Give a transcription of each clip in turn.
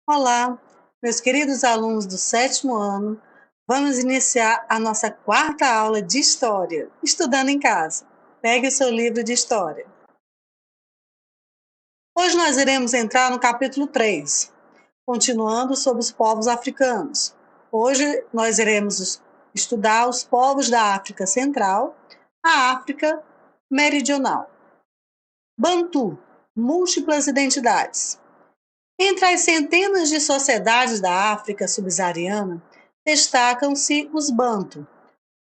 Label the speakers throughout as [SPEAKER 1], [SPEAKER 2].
[SPEAKER 1] Olá, meus queridos alunos do sétimo ano. Vamos iniciar a nossa quarta aula de História, estudando em casa. Pegue o seu livro de História. Hoje nós iremos entrar no capítulo 3, continuando sobre os povos africanos. Hoje nós iremos estudar os povos da África Central, a África Meridional. Bantu, múltiplas identidades. Entre as centenas de sociedades da África subsaariana, destacam-se os Bantu,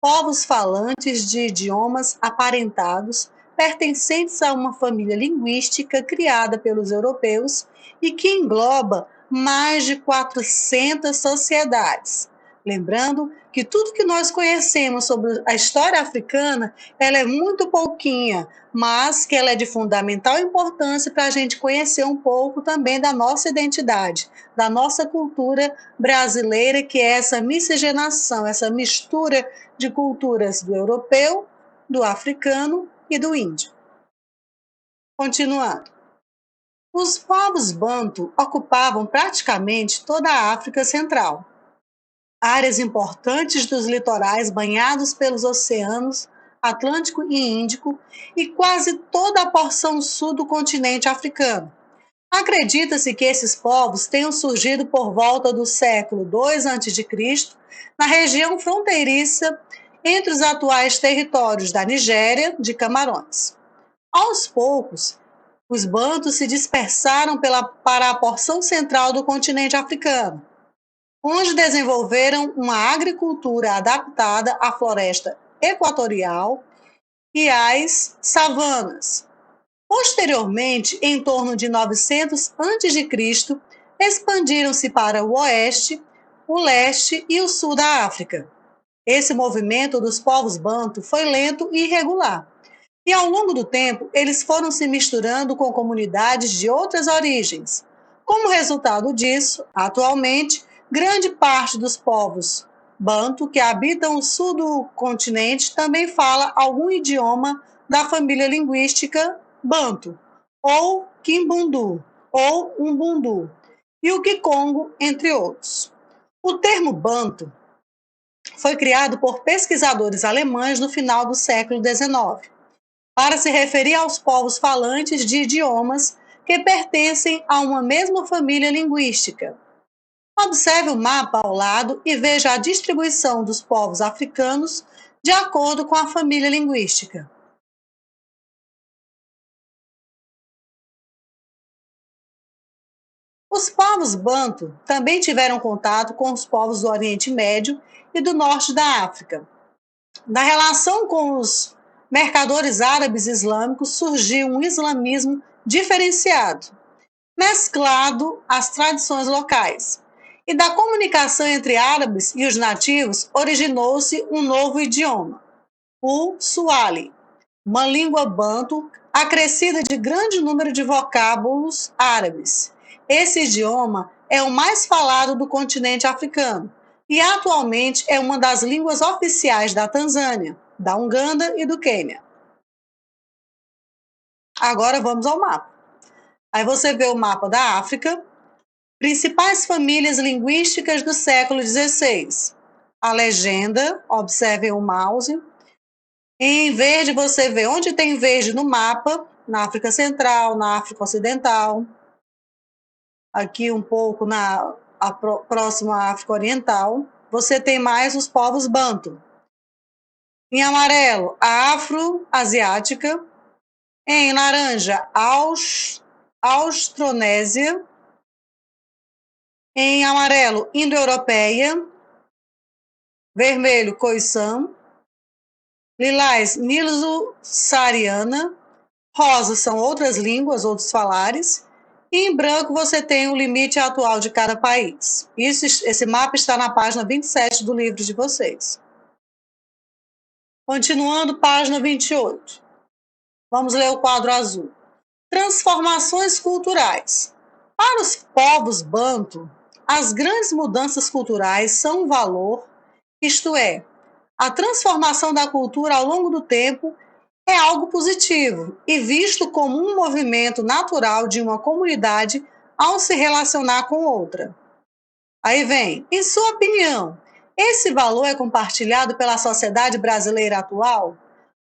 [SPEAKER 1] povos falantes de idiomas aparentados, pertencentes a uma família linguística criada pelos europeus e que engloba mais de 400 sociedades. Lembrando que tudo que nós conhecemos sobre a história africana, ela é muito pouquinha, mas que ela é de fundamental importância para a gente conhecer um pouco também da nossa identidade, da nossa cultura brasileira, que é essa miscigenação, essa mistura de culturas do europeu, do africano e do índio. Continuando. Os povos bantu ocupavam praticamente toda a África Central. Áreas importantes dos litorais banhados pelos oceanos Atlântico e Índico e quase toda a porção sul do continente africano. Acredita-se que esses povos tenham surgido por volta do século II a.C., na região fronteiriça entre os atuais territórios da Nigéria de Camarões. Aos poucos, os bantus se dispersaram para a porção central do continente africano, onde desenvolveram uma agricultura adaptada à floresta equatorial e às savanas. Posteriormente, em torno de 900 a.C., expandiram-se para o oeste, o leste e o sul da África. Esse movimento dos povos bantu foi lento e irregular, e ao longo do tempo eles foram se misturando com comunidades de outras origens. Como resultado disso, atualmente, grande parte dos povos bantu que habitam o sul do continente também fala algum idioma da família linguística bantu, ou kimbundu, ou umbundu, e o kikongo, entre outros. O termo bantu foi criado por pesquisadores alemães no final do século XIX, para se referir aos povos falantes de idiomas que pertencem a uma mesma família linguística. Observe o mapa ao lado e veja a distribuição dos povos africanos de acordo com a família linguística. Os povos bantu também tiveram contato com os povos do Oriente Médio e do Norte da África. Da relação com os mercadores árabes islâmicos surgiu um islamismo diferenciado, mesclado às tradições locais. E da comunicação entre árabes e os nativos originou-se um novo idioma, o Swahili, uma língua bantu acrescida de grande número de vocábulos árabes. Esse idioma é o mais falado do continente africano e atualmente é uma das línguas oficiais da Tanzânia, da Uganda e do Quênia. Agora vamos ao mapa. Aí você vê o mapa da África, principais famílias linguísticas do século XVI. A legenda, observem o mouse. Em verde você vê onde tem verde no mapa, na África Central, na África Ocidental, aqui um pouco próximo à África Oriental, você tem mais os povos bantu. Em amarelo, a afro-asiática. Em laranja, austronésia. Em amarelo, indo-europeia. Vermelho, Khoisan. Lilás, nilo-saariana. Rosa são outras línguas, outros falares. E em branco você tem o limite atual de cada país. Esse mapa está na página 27 do livro de vocês. Continuando, página 28. Vamos ler o quadro azul. Transformações culturais. Para os povos bantu, as grandes mudanças culturais são um valor, isto é, a transformação da cultura ao longo do tempo é algo positivo e visto como um movimento natural de uma comunidade ao se relacionar com outra. Aí vem, em sua opinião, esse valor é compartilhado pela sociedade brasileira atual?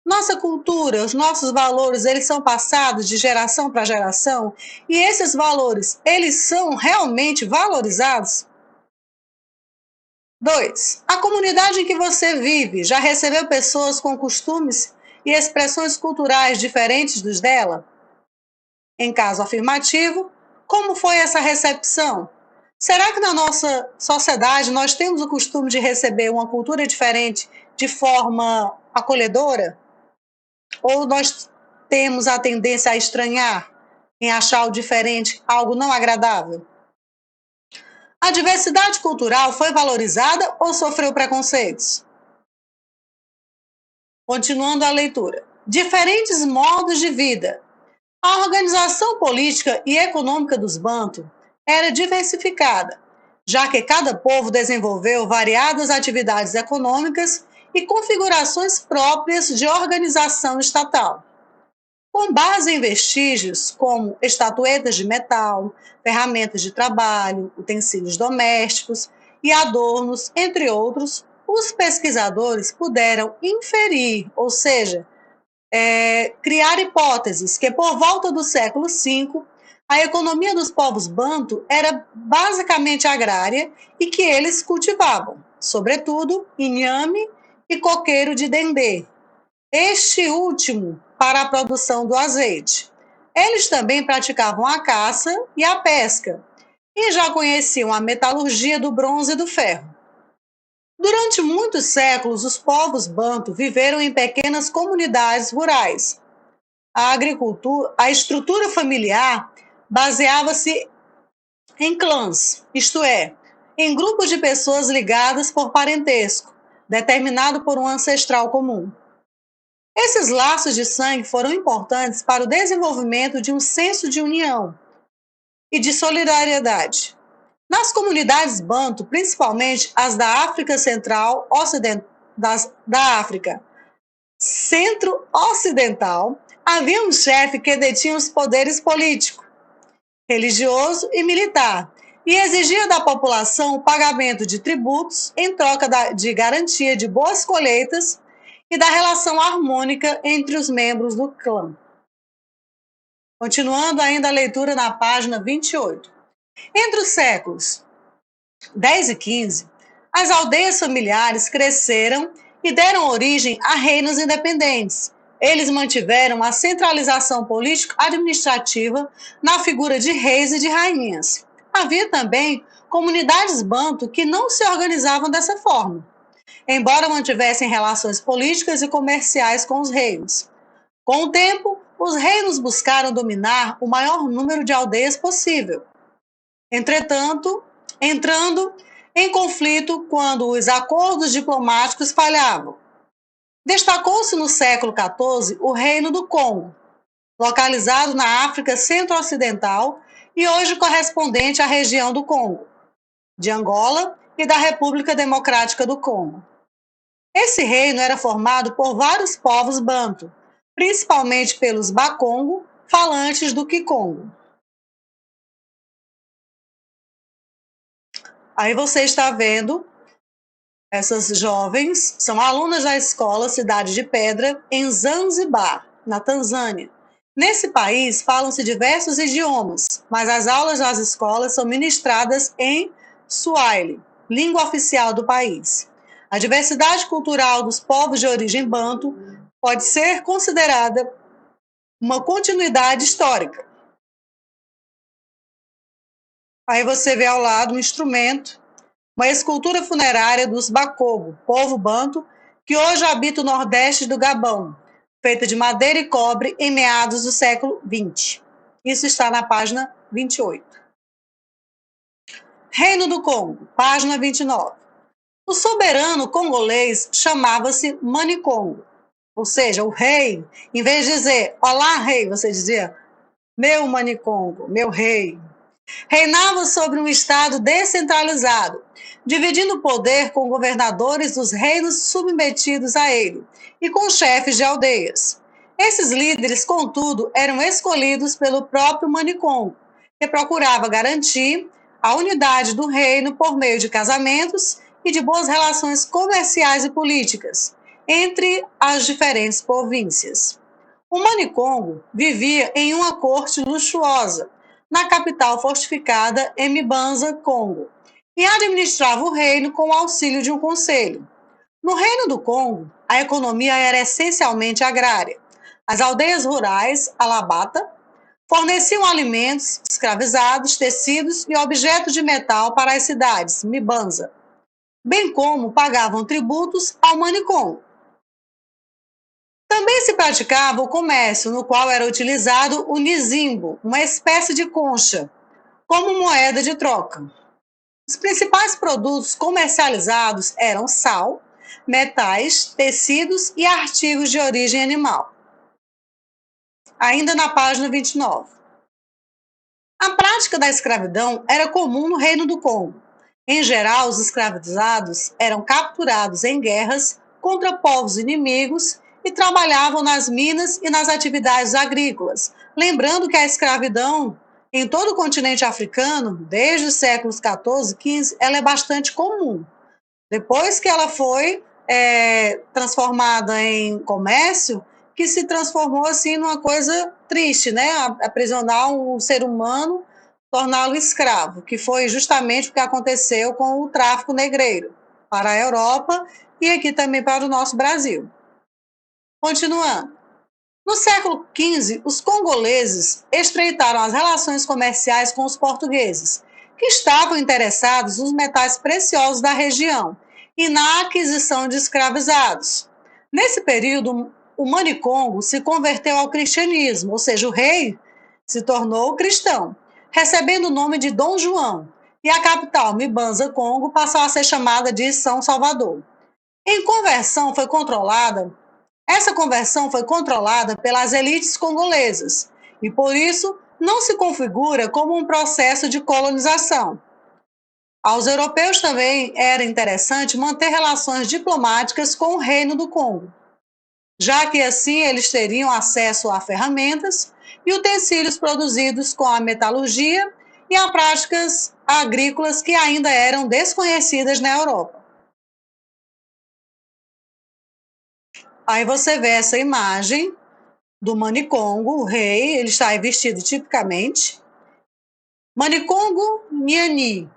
[SPEAKER 1] Nossa cultura, os nossos valores, eles são passados de geração para geração e esses valores, eles são realmente valorizados? 2. A comunidade em que você vive já recebeu pessoas com costumes e expressões culturais diferentes dos dela? Em caso afirmativo, como foi essa recepção? Será que na nossa sociedade nós temos o costume de receber uma cultura diferente de forma acolhedora? Ou nós temos a tendência a estranhar, em achar o diferente algo não agradável? A diversidade cultural foi valorizada ou sofreu preconceitos? Continuando a leitura. Diferentes modos de vida. A organização política e econômica dos Bantu era diversificada, já que cada povo desenvolveu variadas atividades econômicas e configurações próprias de organização estatal. Com base em vestígios como estatuetas de metal, ferramentas de trabalho, utensílios domésticos e adornos, entre outros, os pesquisadores puderam inferir, ou seja, criar hipóteses que, por volta do século V, a economia dos povos bantu era basicamente agrária e que eles cultivavam, sobretudo, inhame e coqueiro de dendê, este último para a produção do azeite. Eles também praticavam a caça e a pesca, e já conheciam a metalurgia do bronze e do ferro. Durante muitos séculos, os povos bantu viveram em pequenas comunidades rurais. A estrutura familiar baseava-se em clãs, isto é, em grupos de pessoas ligadas por parentesco, determinado por um ancestral comum. Esses laços de sangue foram importantes para o desenvolvimento de um senso de união e de solidariedade. Nas comunidades bantu, principalmente as da África Central, da África Centro-Ocidental, havia um chefe que detinha os poderes político, religioso e militar, e exigia da população o pagamento de tributos em troca de garantia de boas colheitas e da relação harmônica entre os membros do clã. Continuando ainda a leitura na página 28. Entre os séculos 10 e 15, as aldeias familiares cresceram e deram origem a reinos independentes. Eles mantiveram a centralização político-administrativa na figura de reis e de rainhas. Havia também comunidades bantu que não se organizavam dessa forma, embora mantivessem relações políticas e comerciais com os reinos. Com o tempo, os reinos buscaram dominar o maior número de aldeias possível. Entretanto, entrando em conflito quando os acordos diplomáticos falhavam. Destacou-se no século XIV o Reino do Congo, localizado na África Centro-Ocidental e hoje correspondente à região do Congo, de Angola e da República Democrática do Congo. Esse reino era formado por vários povos bantu, principalmente pelos bakongo, falantes do kikongo. Aí você está vendo essas jovens, são alunas da escola Cidade de Pedra, em Zanzibar, na Tanzânia. Nesse país falam-se diversos idiomas, mas as aulas das escolas são ministradas em Swahili, língua oficial do país. A diversidade cultural dos povos de origem bantu pode ser considerada uma continuidade histórica. Aí você vê ao lado um instrumento, uma escultura funerária dos Bakogo, povo bantu, que hoje habita o nordeste do Gabão, feita de madeira e cobre em meados do século XX. Isso está na página 28. Reino do Congo, página 29. O soberano congolês chamava-se Manicongo, ou seja, o rei, em vez de dizer, olá rei, você dizia, meu Manicongo, meu rei. Reinava sobre um estado descentralizado, dividindo o poder com governadores dos reinos submetidos a ele e com chefes de aldeias. Esses líderes, contudo, eram escolhidos pelo próprio Manicongo, que procurava garantir a unidade do reino por meio de casamentos e de boas relações comerciais e políticas entre as diferentes províncias. O Manicongo vivia em uma corte luxuosa, na capital fortificada Mbanza, Congo, e administrava o reino com o auxílio de um conselho. No Reino do Congo, a economia era essencialmente agrária. As aldeias rurais, Alabata, forneciam alimentos, escravizados, tecidos e objetos de metal para as cidades, Mibanza, bem como pagavam tributos ao Manicongo. Também se praticava o comércio, no qual era utilizado o nizimbo, uma espécie de concha, como moeda de troca. Os principais produtos comercializados eram sal, metais, tecidos e artigos de origem animal. Ainda na página 29. A prática da escravidão era comum no Reino do Congo. Em geral, os escravizados eram capturados em guerras contra povos inimigos e trabalhavam nas minas e nas atividades agrícolas. Lembrando que a escravidão em todo o continente africano, desde os séculos 14 e 15, ela é bastante comum. Depois que ela foi transformada em comércio, que se transformou assim numa coisa triste, né? Aprisionar um ser humano, torná-lo escravo, que foi justamente o que aconteceu com o tráfico negreiro para a Europa e aqui também para o nosso Brasil. Continuando. No século XV, os congoleses estreitaram as relações comerciais com os portugueses, que estavam interessados nos metais preciosos da região e na aquisição de escravizados. Nesse período, o Manicongo se converteu ao cristianismo, ou seja, o rei se tornou cristão, recebendo o nome de Dom João, e a capital, Mbanza Congo, passou a ser chamada de São Salvador. Essa conversão foi controlada pelas elites congolesas e, por isso, não se configura como um processo de colonização. Aos europeus também era interessante manter relações diplomáticas com o Reino do Congo, já que assim eles teriam acesso a ferramentas e utensílios produzidos com a metalurgia e a práticas agrícolas que ainda eram desconhecidas na Europa. Aí você vê essa imagem do Manicongo, o rei, ele está vestido tipicamente. Manicongo Nyani,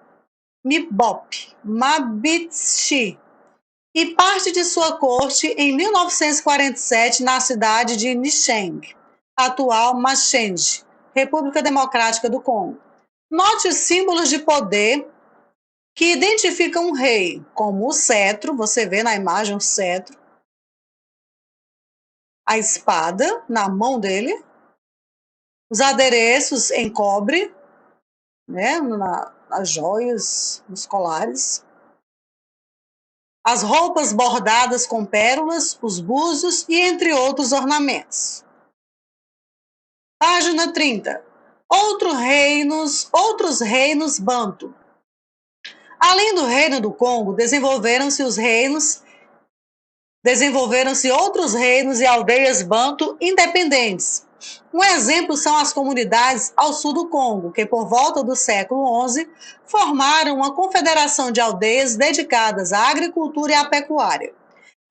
[SPEAKER 1] Mibop, Mabitshi, e parte de sua corte em 1947 na cidade de Nicheng, atual Machenji, República Democrática do Congo. Note os símbolos de poder que identificam o rei, como o cetro, você vê na imagem o cetro, a espada na mão dele, os adereços em cobre, né, nas joias, nos colares, as roupas bordadas com pérolas, os búzios e entre outros ornamentos. Página 30. Outros reinos banto. Além do Reino do Congo, desenvolveram-se outros reinos e aldeias banto independentes. Um exemplo são as comunidades ao sul do Congo, que por volta do século XI formaram uma confederação de aldeias dedicadas à agricultura e à pecuária.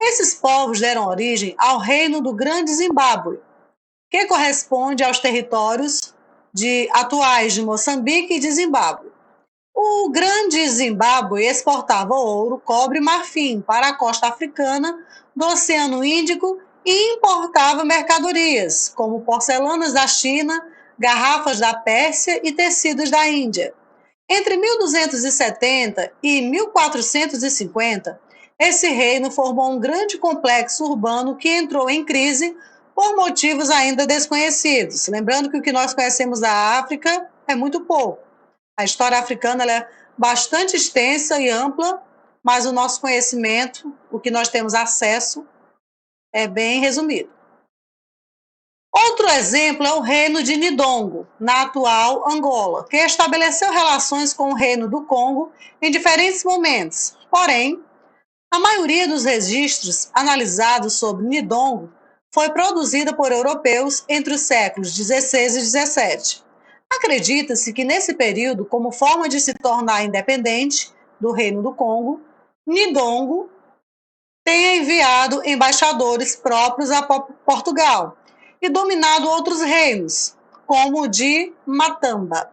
[SPEAKER 1] Esses povos deram origem ao Reino do Grande Zimbábue, que corresponde aos territórios atuais de Moçambique e de Zimbábue. O Grande Zimbábue exportava ouro, cobre e marfim para a costa africana do Oceano Índico e importava mercadorias, como porcelanas da China, garrafas da Pérsia e tecidos da Índia. Entre 1270 e 1450, esse reino formou um grande complexo urbano que entrou em crise por motivos ainda desconhecidos. Lembrando que o que nós conhecemos da África é muito pouco. A história africana ela é bastante extensa e ampla, mas o nosso conhecimento, o que nós temos acesso, é bem resumido. Outro exemplo é o reino de Nidongo, na atual Angola, que estabeleceu relações com o reino do Congo em diferentes momentos. Porém, a maioria dos registros analisados sobre Nidongo foi produzida por europeus entre os séculos XVI e XVII. Acredita-se que nesse período, como forma de se tornar independente do Reino do Congo, Nidongo tenha enviado embaixadores próprios a Portugal e dominado outros reinos, como o de Matamba.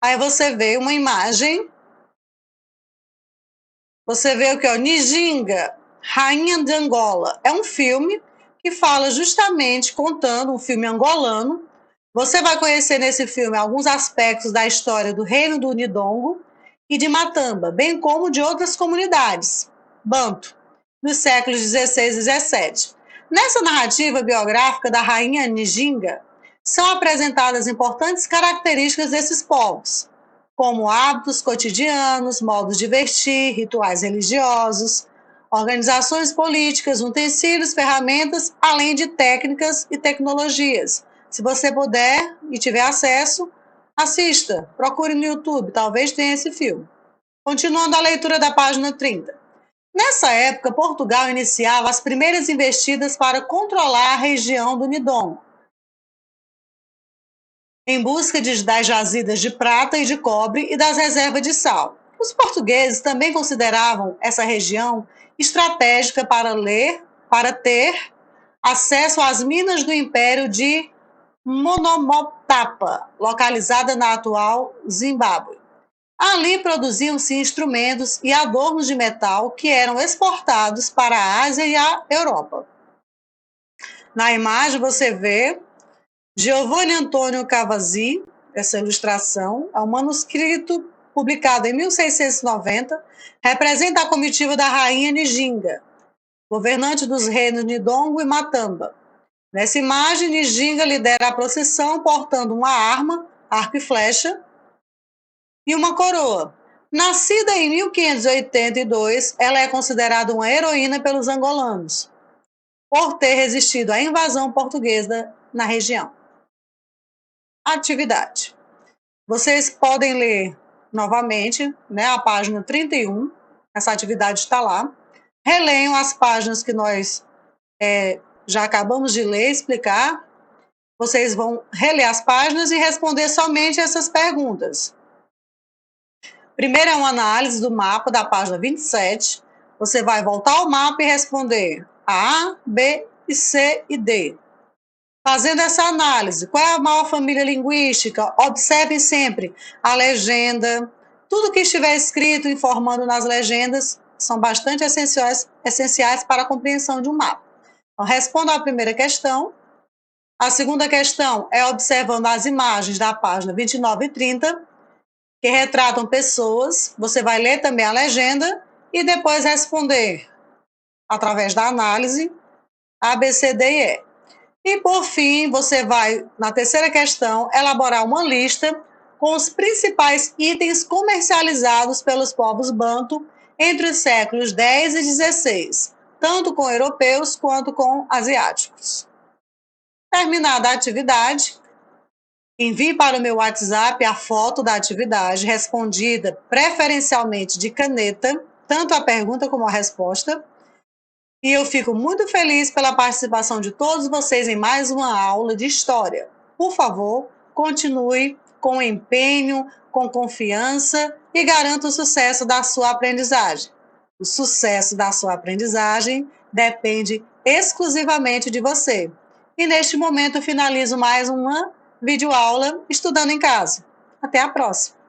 [SPEAKER 1] Aí você vê uma imagem, você vê o que? Nijinga, Rainha de Angola. É um filme que fala justamente, contando um filme angolano. Você vai conhecer nesse filme alguns aspectos da história do reino do Nidongo e de Matamba, bem como de outras comunidades, Banto, nos séculos 16 e 17. Nessa narrativa biográfica da rainha Nijinga, são apresentadas importantes características desses povos, como hábitos cotidianos, modos de vestir, rituais religiosos, organizações políticas, utensílios, ferramentas, além de técnicas e tecnologias. Se você puder e tiver acesso, assista, procure no YouTube, talvez tenha esse filme. Continuando a leitura da página 30. Nessa época, Portugal iniciava as primeiras investidas para controlar a região do Nidongo, em busca das jazidas de prata e de cobre e das reservas de sal. Os portugueses também consideravam essa região estratégica para ter acesso às minas do Império de Monomotapa, localizada na atual Zimbábue. Ali produziam-se instrumentos e adornos de metal que eram exportados para a Ásia e a Europa. Na imagem você vê Giovanni Antônio Cavazzi, essa ilustração, é um manuscrito publicado em 1690, representa a comitiva da rainha Nijinga, governante dos reinos Nidongo e Matamba. Nessa imagem, Nijinga lidera a procissão portando uma arma, arco e flecha, e uma coroa. Nascida em 1582, ela é considerada uma heroína pelos angolanos, por ter resistido à invasão portuguesa na região. Atividade. Vocês podem ler novamente, né, a página 31, essa atividade está lá. Releiam as páginas que nós já acabamos de ler, explicar. Vocês vão reler as páginas e responder somente essas perguntas. Primeiro é uma análise do mapa da página 27. Você vai voltar ao mapa e responder A, B, C e D. Fazendo essa análise, qual é a maior família linguística? Observe sempre a legenda. Tudo que estiver escrito, informando nas legendas, são bastante essenciais para a compreensão de um mapa. Então, responda a primeira questão. A segunda questão é observando as imagens da página 29 e 30, que retratam pessoas. Você vai ler também a legenda e depois responder, através da análise, A, B, C, D e E. E, por fim, você vai, na terceira questão, elaborar uma lista com os principais itens comercializados pelos povos Banto entre os séculos 10 e 16, tanto com europeus quanto com asiáticos. Terminada a atividade, envie para o meu WhatsApp a foto da atividade respondida preferencialmente de caneta, tanto a pergunta como a resposta. E eu fico muito feliz pela participação de todos vocês em mais uma aula de história. Por favor, continue com empenho, com confiança e garanta o sucesso da sua aprendizagem. O sucesso da sua aprendizagem depende exclusivamente de você. E neste momento eu finalizo mais uma videoaula estudando em casa. Até a próxima!